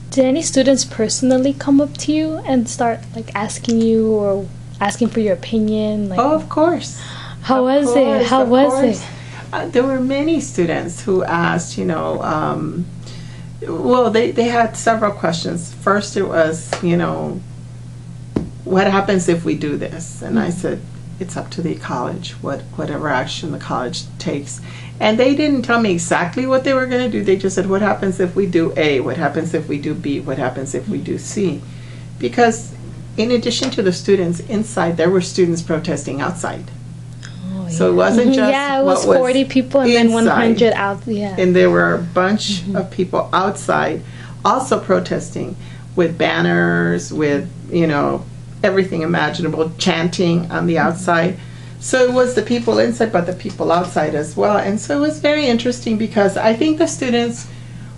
Did any students personally come up to you and start like asking you or asking for your opinion? Like, Oh, of course. how was it? How Of was course. it? There were many students who asked, well, they had several questions. First, it was, what happens if we do this? And I said, it's up to the college, whatever action the college takes. And they didn't tell me exactly what they were going to do. They just said, what happens if we do A? What happens if we do B? What happens if we do C? Because in addition to the students inside, there were students protesting outside. Oh, So it wasn't just yeah, it was what 40 people and then inside. 100 out. Yeah. And there were a bunch of people outside also protesting with banners, with, everything imaginable, chanting on the outside. So it was the people inside, but the people outside as well. And so it was very interesting because I think the students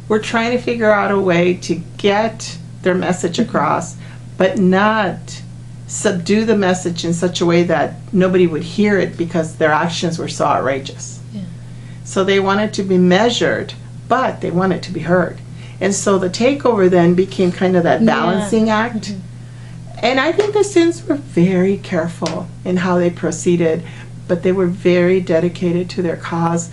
were trying to figure out a way to get their message across, but not subdue the message in such a way that nobody would hear it because their actions were so outrageous. Yeah. So they wanted to be measured, but they wanted to be heard. And so the takeover then became kind of that balancing act. And I think the students were very careful in how they proceeded, but they were very dedicated to their cause.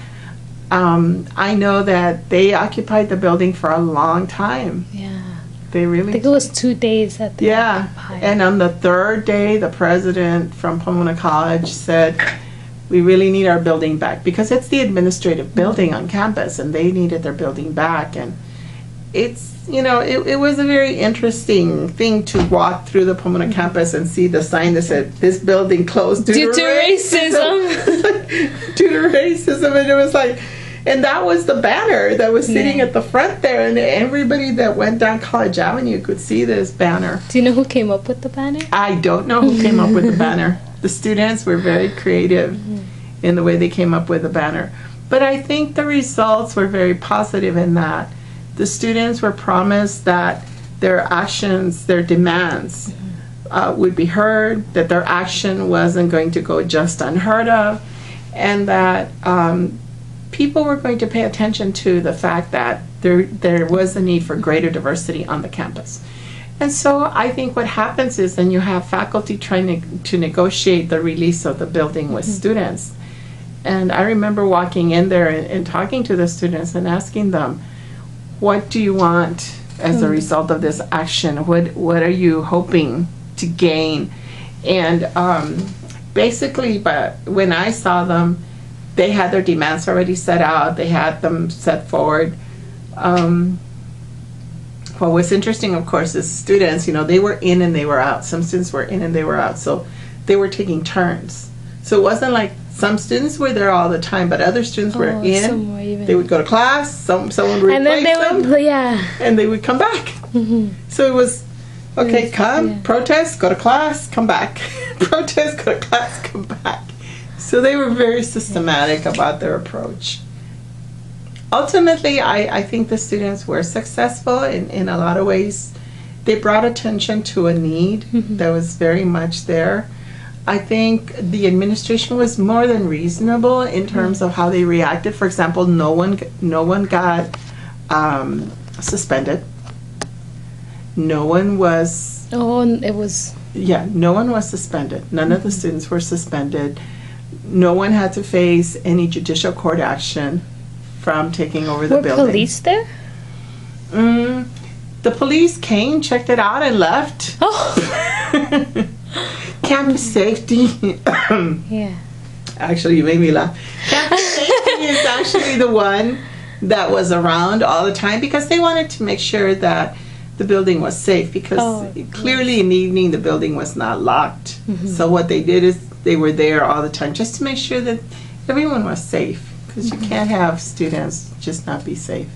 I know that they occupied the building for a long time. Yeah. They I really think it was 2 days that they Yeah, occupied. and on the third day, the president from Pomona College said, we really need our building back because it's the administrative building on campus and they needed their building back. And it's, it was a very interesting thing to walk through the Pomona campus and see the sign that said, this building closed due to racism. Due to racism. And it was like, and that was the banner that was sitting at the front there, and everybody that went down College Avenue could see this banner. Do you know who came up with the banner? I don't know who came up with the banner. The students were very creative in the way they came up with the banner. But I think the results were very positive in that the students were promised that their actions, their demands would be heard, that their action wasn't going to go just unheard of, and that people were going to pay attention to the fact that there was a need for greater diversity on the campus. And so I think what happens is then you have faculty trying to negotiate the release of the building with students. And I remember walking in there and talking to the students and asking them, what do you want as a result of this action? What are you hoping to gain? And basically, but when I saw them, they had their demands already set out. They had them set forward. What was interesting, of course, is students, they were in and they were out. Some students were in and they were out. So they were taking turns. So it wasn't like some students were there all the time, but other students were in. They would go to class. Someone would replace and then they them, would, and they would come back. So it was, okay, come, protest, go to class, come back. Protest, go to class, come back. So they were very systematic about their approach. Ultimately, I think the students were successful in a lot of ways. They brought attention to a need that was very much there. I think the administration was more than reasonable in terms of how they reacted. For example, no one got suspended. No one was. Oh, it was. Yeah, no one was suspended. None of the students were suspended. No one had to face any judicial court action from taking over the building. Were police there? The police came, checked it out, and left. Oh. Campus safety. Yeah. Actually, you made me laugh. Campus safety is actually the one that was around all the time because they wanted to make sure that the building was safe because clearly in the evening the building was not locked. So what they did is they were there all the time just to make sure that everyone was safe because you can't have students just not be safe.